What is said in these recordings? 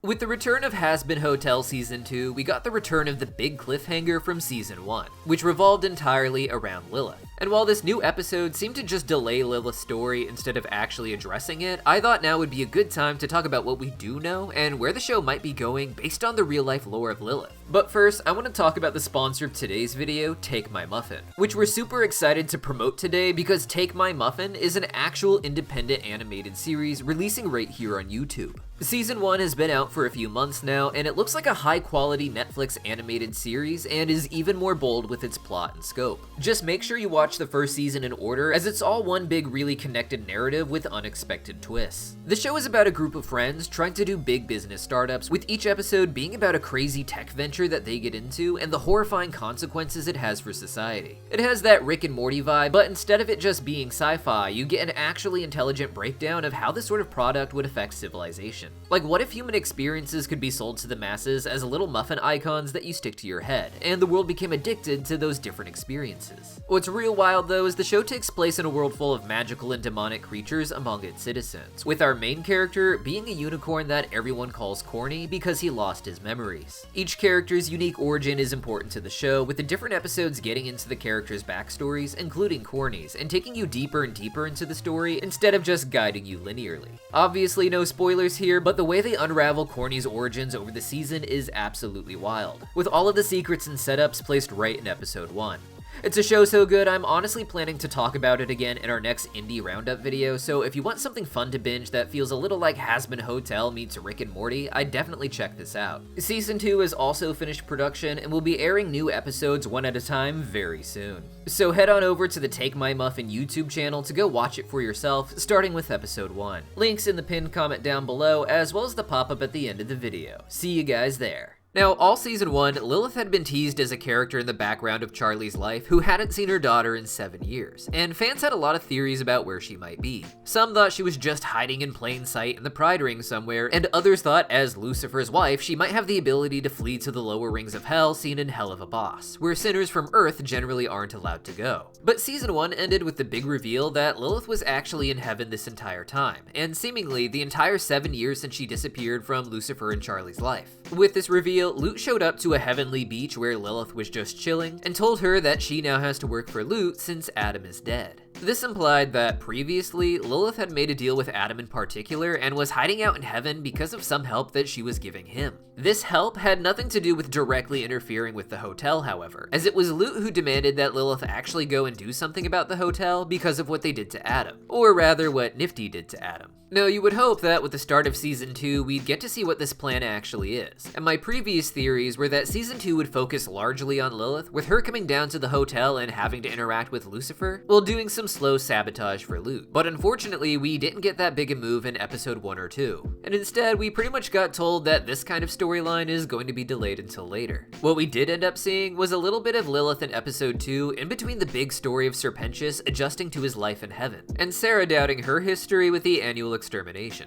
With the return of Hazbin Hotel Season 2, we got the return of the big cliffhanger from Season 1, which revolved entirely around Lilith. And while this new episode seemed to just delay Lilith's story instead of actually addressing it, I thought now would be a good time to talk about what we do know and where the show might be going based on the real-life lore of Lilith. But first, I want to talk about the sponsor of today's video, Take My Muffin, which we're super excited to promote today because Take My Muffin is an actual independent animated series releasing right here on YouTube. Season 1 has been out for a few months now, and it looks like a high-quality Netflix animated series and is even more bold with its plot and scope. Just make sure you watch the first season in order, as it's all one big really connected narrative with unexpected twists. The show is about a group of friends trying to do big business startups, with each episode being about a crazy tech venture that they get into and the horrifying consequences it has for society. It has that Rick and Morty vibe, but instead of it just being sci-fi, you get an actually intelligent breakdown of how this sort of product would affect civilization. Like, what if human experiences could be sold to the masses as little muffin icons that you stick to your head, and the world became addicted to those different experiences? What's real wild though is the show takes place in a world full of magical and demonic creatures among its citizens, with our main character being a unicorn that everyone calls corny because he lost his memories. Each character's unique origin is important to the show, with the different episodes getting into the characters' backstories, including Corny's, and taking you deeper and deeper into the story instead of just guiding you linearly. Obviously no spoilers here, but the way they unravel Corny's origins over the season is absolutely wild, with all of the secrets and setups placed right in episode 1. It's a show so good, I'm honestly planning to talk about it again in our next indie roundup video, so if you want something fun to binge that feels a little like Hazbin Hotel meets Rick and Morty, I'd definitely check this out. Season 2 has also finished production and will be airing new episodes one at a time very soon. So head on over to the Take My Muffin YouTube channel to go watch it for yourself, starting with episode 1. Links in the pinned comment down below, as well as the pop-up at the end of the video. See you guys there. Now, all season 1, Lilith had been teased as a character in the background of Charlie's life who hadn't seen her daughter in 7 years, and fans had a lot of theories about where she might be. Some thought she was just hiding in plain sight in the Pride Ring somewhere, and others thought, as Lucifer's wife, she might have the ability to flee to the lower rings of hell seen in Hell of a Boss, where sinners from Earth generally aren't allowed to go. But season 1 ended with the big reveal that Lilith was actually in heaven this entire time, and seemingly the entire 7 years since she disappeared from Lucifer and Charlie's life. With this reveal, Lute showed up to a heavenly beach where Lilith was just chilling and told her that she now has to work for Lute since Adam is dead. This implied that previously, Lilith had made a deal with Adam in particular and was hiding out in heaven because of some help that she was giving him. This help had nothing to do with directly interfering with the hotel, however, as it was Lute who demanded that Lilith actually go and do something about the hotel because of what they did to Adam, or rather what Nifty did to Adam. Now, you would hope that with the start of Season 2, we'd get to see what this plan actually is, and my previous theories were that Season 2 would focus largely on Lilith, with her coming down to the hotel and having to interact with Lucifer, while doing some slow sabotage for Lute. But unfortunately, we didn't get that big a move in episode 1 or 2, and instead, we pretty much got told that this kind of storyline is going to be delayed until later. What we did end up seeing was a little bit of Lilith in episode 2 in between the big story of Serpentius adjusting to his life in heaven, and Sarah doubting her history with the annual extermination.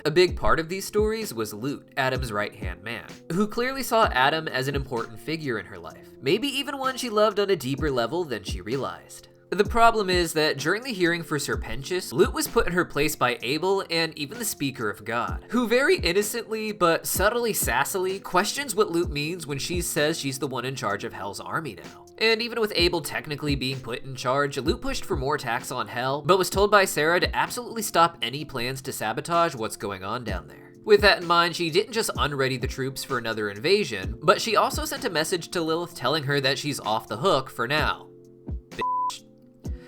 A big part of these stories was Lute, Adam's right-hand man, who clearly saw Adam as an important figure in her life, maybe even one she loved on a deeper level than she realized. The problem is that during the hearing for Serpentius, Lute was put in her place by Abel and even the Speaker of God, who very innocently but subtly sassily questions what Lute means when she says she's the one in charge of Hell's army now. And even with Abel technically being put in charge, Lute pushed for more attacks on Hell, but was told by Sarah to absolutely stop any plans to sabotage what's going on down there. With that in mind, she didn't just unready the troops for another invasion, but she also sent a message to Lilith telling her that she's off the hook for now.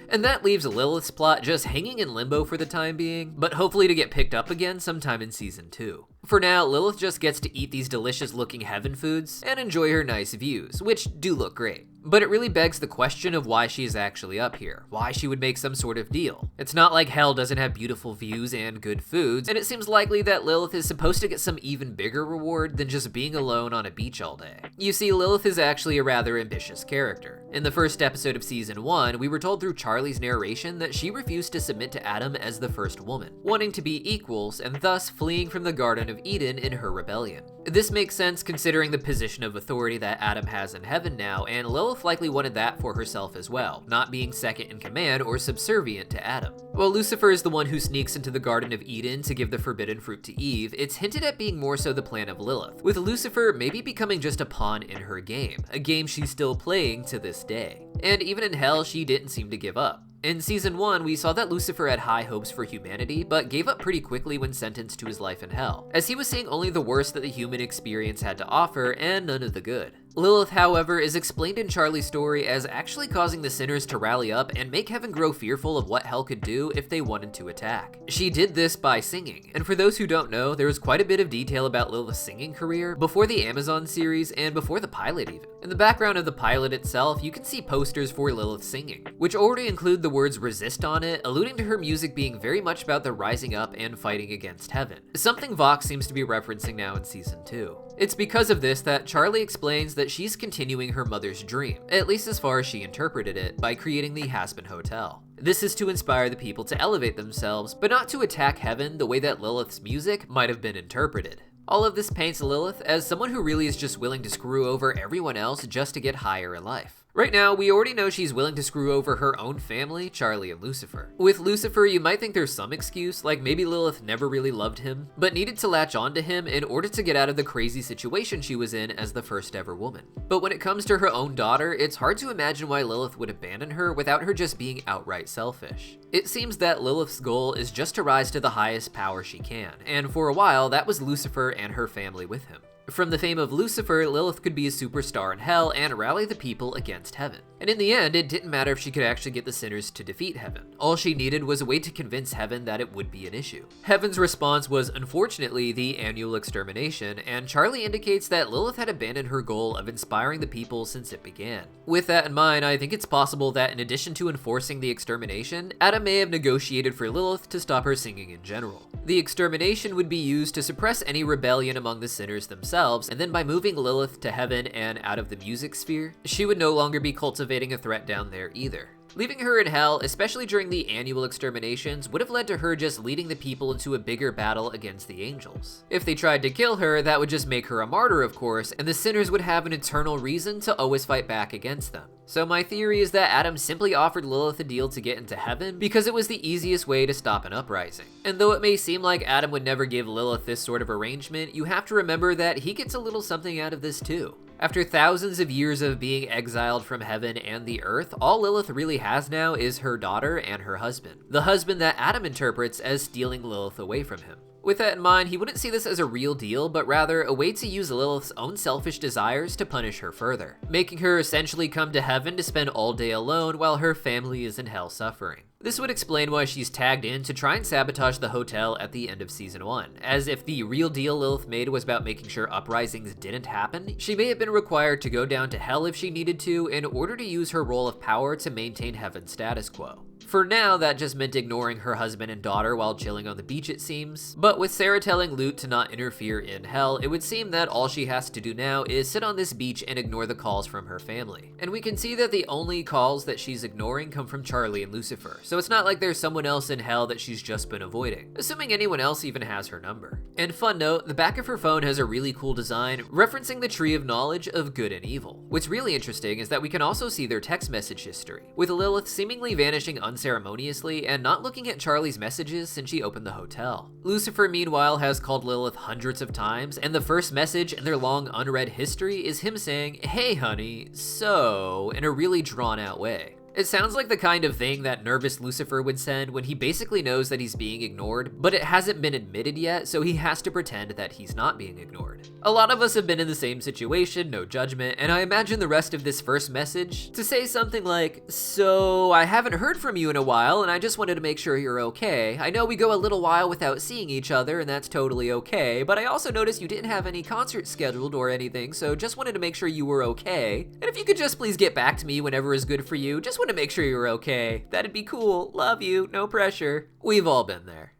And that leaves Lilith's plot just hanging in limbo for the time being, but hopefully to get picked up again sometime in season 2. For now, Lilith just gets to eat these delicious looking heaven foods and enjoy her nice views, which do look great. But it really begs the question of why she is actually up here, why she would make some sort of deal. It's not like Hell doesn't have beautiful views and good foods, and it seems likely that Lilith is supposed to get some even bigger reward than just being alone on a beach all day. You see, Lilith is actually a rather ambitious character. In the first episode of season 1, we were told through Charlie's narration that she refused to submit to Adam as the first woman, wanting to be equals and thus fleeing from the Garden of Eden in her rebellion. This makes sense considering the position of authority that Adam has in heaven now, and Lilith Lilith likely wanted that for herself as well, not being second in command or subservient to Adam. While Lucifer is the one who sneaks into the Garden of Eden to give the forbidden fruit to Eve, it's hinted at being more so the plan of Lilith, with Lucifer maybe becoming just a pawn in her game, a game she's still playing to this day. And even in hell, she didn't seem to give up. In season 1, we saw that Lucifer had high hopes for humanity, but gave up pretty quickly when sentenced to his life in hell, as he was seeing only the worst that the human experience had to offer and none of the good. Lilith, however, is explained in Charlie's story as actually causing the sinners to rally up and make heaven grow fearful of what hell could do if they wanted to attack. She did this by singing, and for those who don't know, there was quite a bit of detail about Lilith's singing career before the Amazon series and before the pilot even. In the background of the pilot itself, you can see posters for Lilith singing, which already include the words resist on it, alluding to her music being very much about the rising up and fighting against heaven, something Vox seems to be referencing now in season 2. It's because of this that Charlie explains that she's continuing her mother's dream, at least as far as she interpreted it, by creating the Hazbin Hotel. This is to inspire the people to elevate themselves, but not to attack heaven the way that Lilith's music might have been interpreted. All of this paints Lilith as someone who really is just willing to screw over everyone else just to get higher in life. Right now, we already know she's willing to screw over her own family, Charlie and Lucifer. With Lucifer, you might think there's some excuse, like maybe Lilith never really loved him, but needed to latch onto him in order to get out of the crazy situation she was in as the first ever woman. But when it comes to her own daughter, it's hard to imagine why Lilith would abandon her without her just being outright selfish. It seems that Lilith's goal is just to rise to the highest power she can, and for a while, that was Lucifer and her family with him. From the fame of Lucifer, Lilith could be a superstar in hell and rally the people against heaven. And in the end, it didn't matter if she could actually get the sinners to defeat heaven. All she needed was a way to convince heaven that it would be an issue. Heaven's response was, unfortunately, the annual extermination, and Charlie indicates that Lilith had abandoned her goal of inspiring the people since it began. With that in mind, I think it's possible that in addition to enforcing the extermination, Adam may have negotiated for Lilith to stop her singing in general. The extermination would be used to suppress any rebellion among the sinners themselves, and then by moving Lilith to heaven and out of the music sphere, she would no longer be cultivating a threat down there either. Leaving her in hell, especially during the annual exterminations, would have led to her just leading the people into a bigger battle against the angels. If they tried to kill her, that would just make her a martyr, of course, and the sinners would have an eternal reason to always fight back against them. So my theory is that Adam simply offered Lilith a deal to get into heaven because it was the easiest way to stop an uprising. And though it may seem like Adam would never give Lilith this sort of arrangement, you have to remember that he gets a little something out of this too. After thousands of years of being exiled from heaven and the earth, all Lilith really has now is her daughter and her husband. The husband that Adam interprets as stealing Lilith away from him. With that in mind, he wouldn't see this as a real deal, but rather a way to use Lilith's own selfish desires to punish her further, making her essentially come to heaven to spend all day alone while her family is in hell suffering. This would explain why she's tagged in to try and sabotage the hotel at the end of season 1, as if the real deal Lilith made was about making sure uprisings didn't happen, she may have been required to go down to hell if she needed to in order to use her role of power to maintain heaven's status quo. For now, that just meant ignoring her husband and daughter while chilling on the beach, it seems. But with Sarah telling Lute to not interfere in hell, it would seem that all she has to do now is sit on this beach and ignore the calls from her family. And we can see that the only calls that she's ignoring come from Charlie and Lucifer, so it's not like there's someone else in hell that she's just been avoiding, assuming anyone else even has her number. And fun note, the back of her phone has a really cool design referencing the tree of knowledge of good and evil. What's really interesting is that we can also see their text message history, with Lilith seemingly vanishing unceremoniously and not looking at Charlie's messages since she opened the hotel. Lucifer, meanwhile, has called Lilith hundreds of times, and the first message in their long unread history is him saying, "Hey honey, so," in a really drawn out way. It sounds like the kind of thing that nervous Lucifer would send when he basically knows that he's being ignored, but it hasn't been admitted yet, so he has to pretend that he's not being ignored. A lot of us have been in the same situation, no judgment, and I imagine the rest of this first message to say something like, "So, I haven't heard from you in a while, and I just wanted to make sure you're okay. I know we go a little while without seeing each other, and that's totally okay, but I also noticed you didn't have any concerts scheduled or anything, so just wanted to make sure you were okay. And if you could just please get back to me whenever is good for you, just to make sure you're okay. That'd be cool. Love you. No pressure." We've all been there.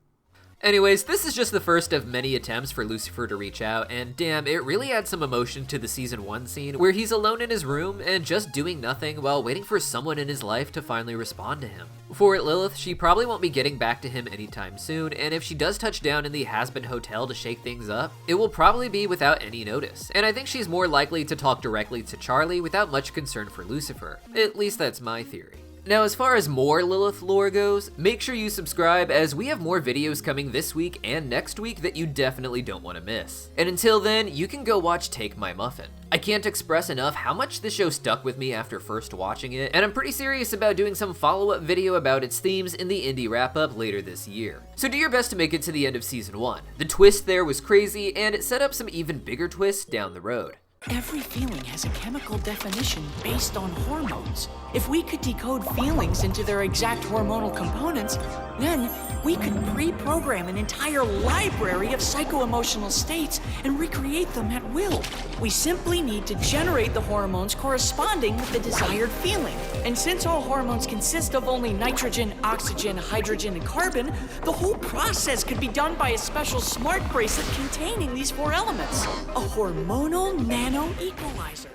Anyways, this is just the first of many attempts for Lucifer to reach out, and damn, it really adds some emotion to the season 1 scene where he's alone in his room and just doing nothing while waiting for someone in his life to finally respond to him. For Lilith, she probably won't be getting back to him anytime soon, and if she does touch down in the Hazbin hotel to shake things up, it will probably be without any notice, and I think she's more likely to talk directly to Charlie without much concern for Lucifer. At least that's my theory. Now, as far as more Lilith lore goes, make sure you subscribe as we have more videos coming this week and next week that you definitely don't want to miss. And until then, you can go watch Take My Muffin. I can't express enough how much the show stuck with me after first watching it, and I'm pretty serious about doing some follow-up video about its themes in the indie wrap-up later this year. So do your best to make it to the end of season 1. The twist there was crazy, and it set up some even bigger twists down the road. Every feeling has a chemical definition based on hormones. If we could decode feelings into their exact hormonal components, then we could pre-program an entire library of psycho-emotional states and recreate them at will. We simply need to generate the hormones corresponding with the desired feeling. And since all hormones consist of only nitrogen, oxygen, hydrogen, and carbon, the whole process could be done by a special smart bracelet containing these 4 elements. A hormonal nano equalizer.